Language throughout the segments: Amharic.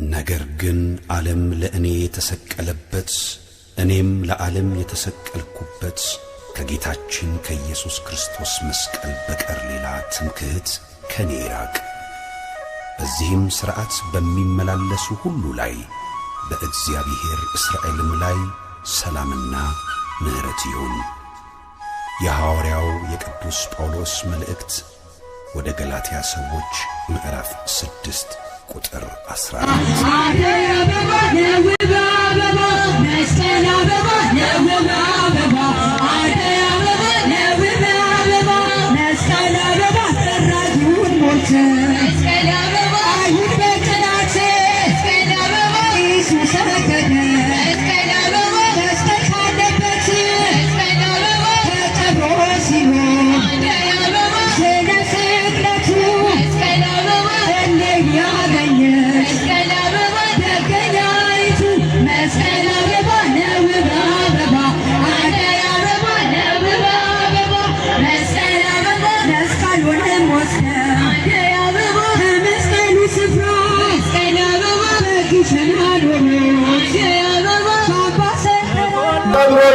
ነገር ግን ዓለም ለእኔ የተሰቀለበት እኔም ለዓለም የተሰቀልኩበት ከጌታችን ከኢየሱስ ክርስቶስ መስቀል በቀር ሌላ ትምክህት ከኔ ይራቅ። በዚህም ሥርዓት በሚመላለሱ ሁሉ ላይ በእግዚአብሔር እስራኤልም ላይ ሰላምና ምሕረት ይሁን። የሐዋርያው የቅዱስ ጳውሎስ መልእክት ወደ ገላትያ ሰዎች ምዕራፍ 6 ቁጥር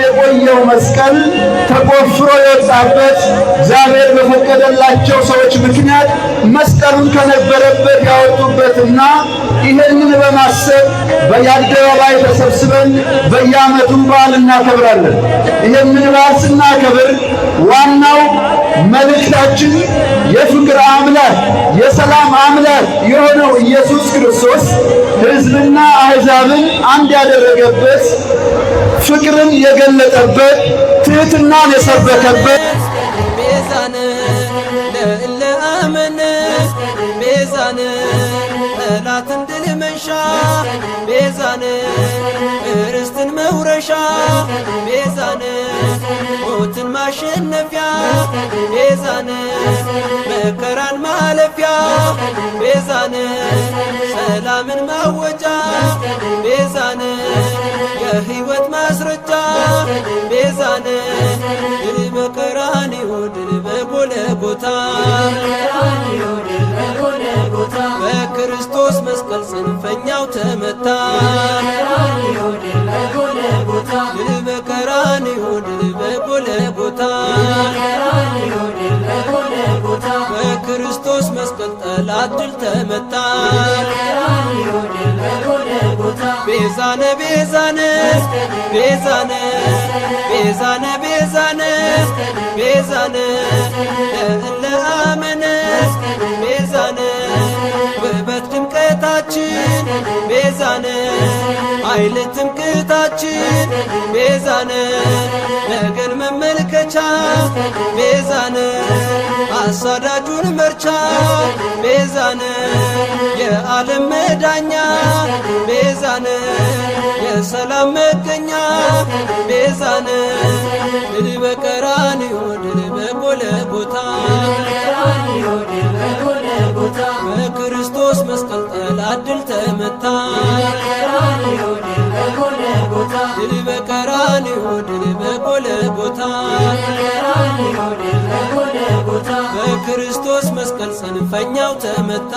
የቆየው መስቀል ተቆፍሮ የወጣበት እግዚአብሔር በፈቀደላቸው ሰዎች ምክንያት መስቀሉን ከነበረበት ያወጡበትና ይህንን በማሰብ በየአደባባይ ተሰብስበን በየዓመቱ በዓል እናከብራለን። ይህንን በዓል ስናከብር ዋናው መልእክታችን የፍቅር አምላክ የሰላም አምላክ የሆነው ኢየሱስ ክርስቶስ ሕዝብና አሕዛብን አንድ ያደረገበት ፍቅርን የገለጠበት ትሕትናን የሰበከበት ቤዛነ ለአመነ ቤዛነ ጠላትን ድል መንሻ ቤዛነ ርስትን መውረሻ ቤዛነ ሞትን ማሸነፊያ ቤዛነ መከራን ማለፊያ ቤዛነ ሰላምን ማወጃ ቤዛነ የሕይወት ማስረጃ ቤዛነ ድል በቀራንዮ ድል በጎልጎታ በክርስቶስ መስቀል ጽንፈኛው ተመታ ድል በቀራንዮ ድል በጎልጎታ በክርስቶስ መስቀል ጠላት ድል ተመታ ቤዛነ ቤዛነ ቤዛነ ቤዛነ ቤዛነ ቤዛነ ለአመነ ቤዛነ ውበት ድምቀታችን ቤዛነ ኃይል ትምክህታችን ቤዛነ ነገን መመልከቻ ቤዛነ አሳዳጁን መርቻ ቤዛነ የዓለም መዳኛ ቤዛነ የሰላም መገኛ ቤዛነ ድል በቀራንዮ ድል በጎልጎታ በክርስቶስ መስቀል ጠላት ድል ተመታ ድል በቀራንዮ ድል በጎልጎታ በክርስቶስ መስቀል ጽንፈኛው ተመታ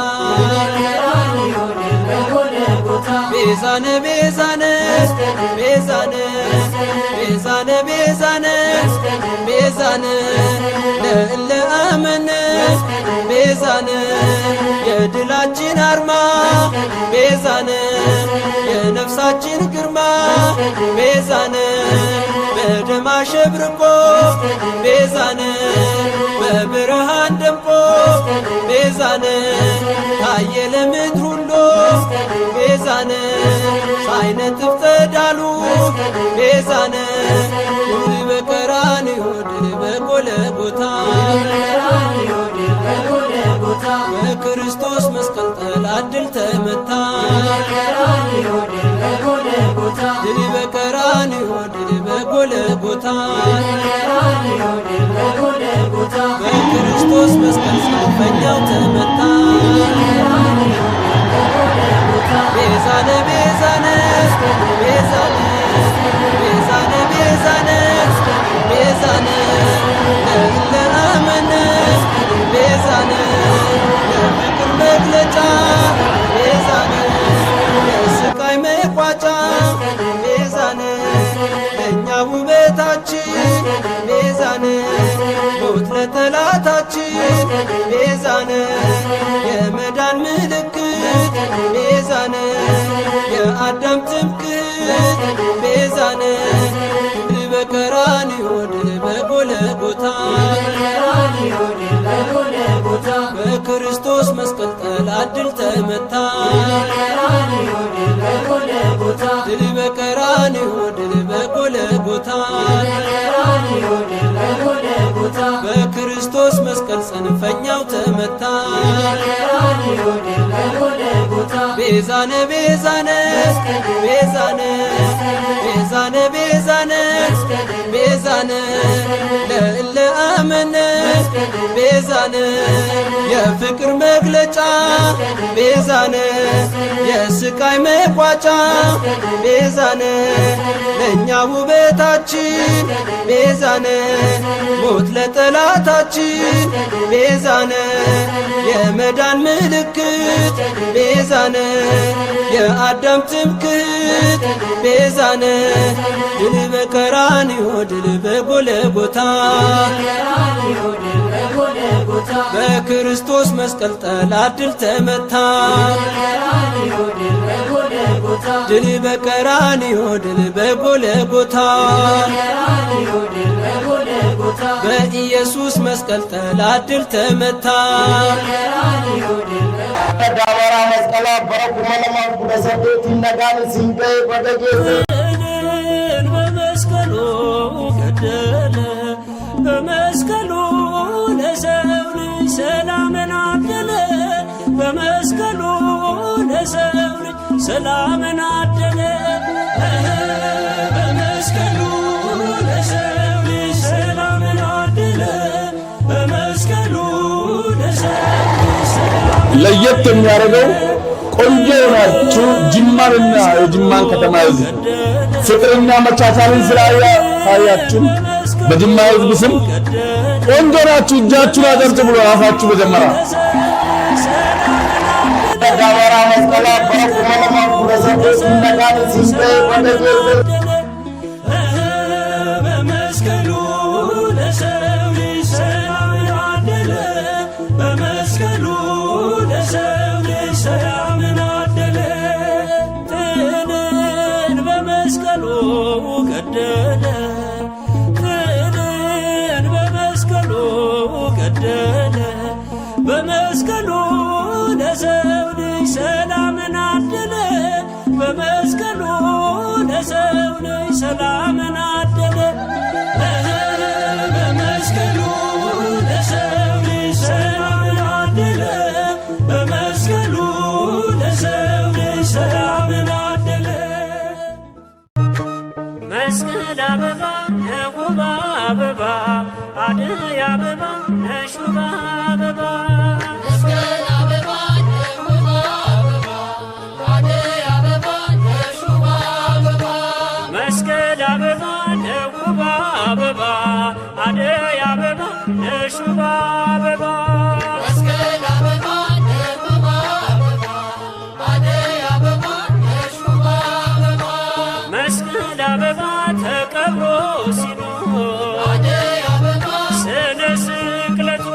ቤዛነ ቤዛነ ቤዛነ ቤዛነ ቤዛነ ቤዛነ ለአመነ ቤዛነ የድላችን አርማ ቤዛነ የነፍሳችን ግርማ ቤዛነ በደም አሸብርቆ ቤዛነ በብርሃን ደምቆ ቤዛነ ታየ ለምድር ሁሉ ቤዛነ ሳይነጥፍ ጸዳሉ ቤዛነ ድል በቀራንዮ ድል በጎልጎታ በክርስቶስ መስቀል ጠላት ድል ተመታ ድል በቀራንዮ ድል በጎልጎታ በክርስቶስ መስቀል ጽንፈኛው ተመታ ቤዛነ ቤዛነ ቤዛነ ቤዛነ ቤዛነ ቤዛነ ለአመነ ቤዛነ ለፍቅር መግለጫ ቤዛነ ለጠላታችን ቤዛነ ሞት ለጠላታችን ቤዛነ የመዳን ምልክት ቤዛነ የአዳም ትምክህት ቤዛነ በቀራንዮ ድል በጎልጎታ በክርስቶስ መስቀል ጠላት ድል ተመታ ድል በቀራንዮ ድል በጎልጎታ በክርስቶስ መስቀል ጽንፈኛው ተመታ ቤዛነ ቤዛነ ቤዛነ ቤዛነ ቤዛነ ቤዛነ ለእለ አመነ ቤዛነ የፍቅር መግለጫ ቤዛነ የስቃይ መቋጫ ቤዛነ ለእኛ ውበታችን ቤዛነ ሞት ለጠላታችን ቤዛነ የመዳን ምልክት ቤዛነ የአዳም ትምክህት ቤዛነ ድል በቀራንዮ ድል በጎልጎታ በክርስቶስ መስቀል ጠላት ድል ተመታ ድል በቀራንዮ ድል በጎልጎታ በኢየሱስ መስቀል ጠላት ድል ተመታ ዳበራ መስቀላ በረኩመለማ ጉደሰቤት ይነጋን ሲንገ በደጌ በመስቀሉ ገደለ በመስቀሉ ለሰው ልጅ ሰላምን አደለ በመስቀሉ ለሰው ልጅ ሰላምን አደለ በመስቀሉ ለሰው ልጅ ሰላምን አደለ በመስቀሉ ለሰው ልጅ ሰላምን ለየት የሚያደርገው ቆንጆ ናችሁ ጅማንና የጅማን ከተማ ሕዝብ ፍቅርና መቻቻልን ስላያችሁ በጅማ ሕዝብ ስም ቆንጆ ናችሁ እጃችሁን አጨብጭቡ ብሎ አፋችሁ በጀመራ ዳበራ መስቀላ በረኩመለማ ጉደሰቤት ይነጋን ሲንገ በደጌ በመስቀሉ ለሰው ልጅ ሰላምን አደለ በመስቀሉ ለሰው ልጅ ሰላምን አደለ ጥልን በመስቀሉ ገደለ ጥልን በመስቀሉ ገደለ በመስቀሉ ለሰው ልጅ ሰላምን አደለ በመስቀሉ ለሰው ልጅ ሰላምን አደለ በመስቀሉ ለሰው ልጅ ሰላምን አደለ በመስቀሉ ለሰው ልጅ ሰላምን አደለ መስቀል አበባ የውባ አበባ አደይ አበባ የሹባ አበባ መስቀል አበባ የውባ አበባ አደይ አበባ የሹባ አበባ መስቀል አበባ ተቀብሮ ሲኖር ስነ ስቅለቱ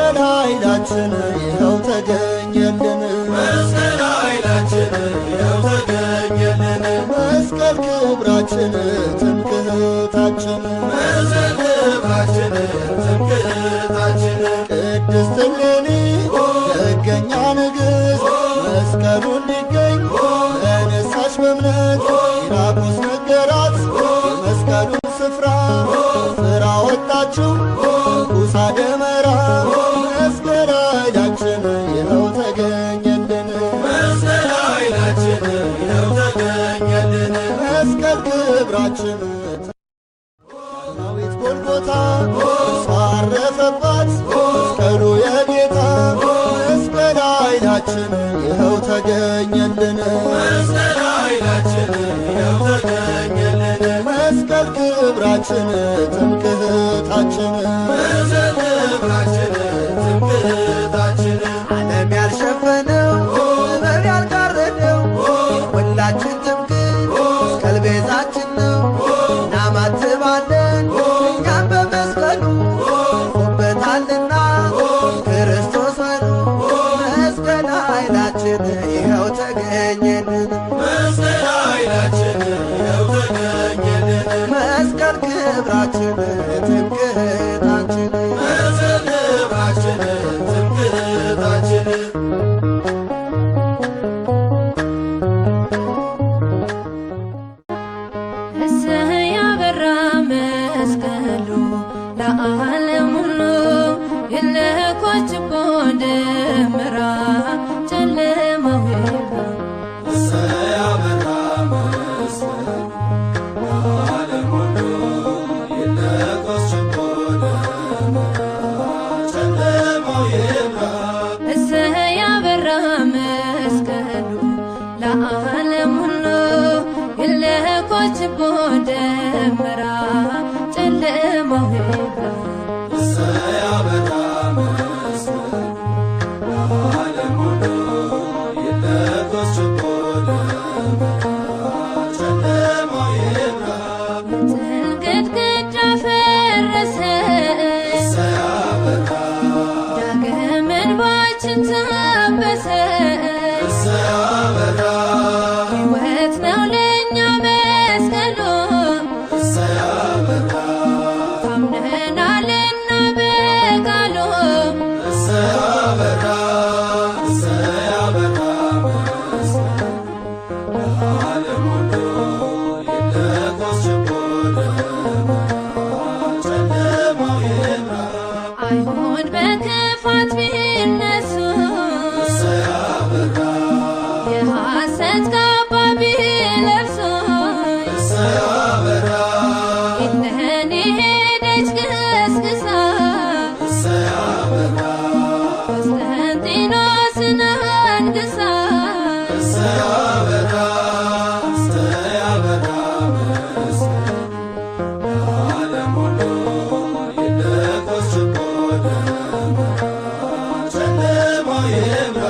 መስቀል ኃይላችን ይኸው ተገኘልን መስቀል ኃይላችን ይኸው ተገኘልን መስቀል ክብራችን ትምክህታችን መስቀል ክብራችን ትምክህታችን ቅድስት እሌኒ ደገኛ ንግሥት መስቀሉን ሊገኝ ተነሳች በእምነት ጲላጦስ ነገራት የመስቀሉን ስፍራ ፍራ ወጣችው ኩሳ ደመራ መስቀል ኃይላችን ይኸው ተገኘልን መስቀል ኃይላችን ይኸው ተገኘልን መስቀል ክብራችን ዳዊት ጎልጎታ እርሷ አረፈባት መስቀሉ የጌታ መስቀል ኃይላችን ይኸው ተገኘልን መስቀል ኃይላችን ይኸው ተገኘልን መስቀል ክብራችን ትምክህታችን መስቀል ክብራችን ትምክህታችን ዓለም ያልሸፈነው ጥበብ ያልጋረደው ሁላችን ትምክህት መስቀል ቤዛችን ነው እናማትባለን እኛም በመስቀሉ ሆበታልና ክርስቶስ በሉ መስቀል ኃይላችን ይኸው ተገኘልን መስቀል ኃይላችን ይኸው ተገኘልን መስቀል ክብራችን ትምክህታችን መስቀል ክብራችን ትምክህታችን መስቀሉ ለዓለም ሁሉ የለኮች ደመራ ጨለማው ይብራ እሰይ አበራ መስቀሉ ለዓለም ሁሉ የለኮች ደመራ ጨለማው ይብራ እሰይ አበራ መስቀሉ ለዓለም ሁሉ የለኮች ደመራ ጨለማው ይብራ እሰይ አበራ መስቀሉ ለዓለም ሁሉ የለኮች ደመራ ጨለማው ይብራ ጥል ግድግዳ ፈረሰ እሰይ አበራ ዳግም እንባችን ታበሰ እሰይ አበራ ሕይወት ነው ለእኛ መስቀሉ እሰይ አበራ ታምነናልና በቃሉ እሰይ አበራ መስቀሉ ለዓለም ሁሉ የለኮች ደመራ ጨለማው ይብራ አይሁድ በክፋት ቢነሱ እሰይ አበራ የሐሰት ካባ ቢለብሱ እሰይ አበራ እሌኒ ሄደች ገስግሳ እሰይ አበራ ቆስጠንጢኖስን አንግሳ እሰይ አበራ መስቀሉ ለዓለም ሁሉ የለኮች ደመራ ጨለማው ይብራ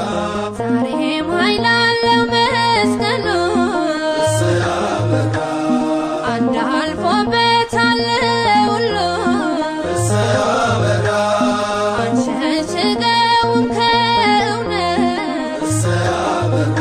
ዛሬም ኃይል አለው መስቀሉ እሰይ አበራ አንድ አልፎበታል ሁሉ እሰይ አበራ አንሸሽገውም ከእውነት እሰይ አበራ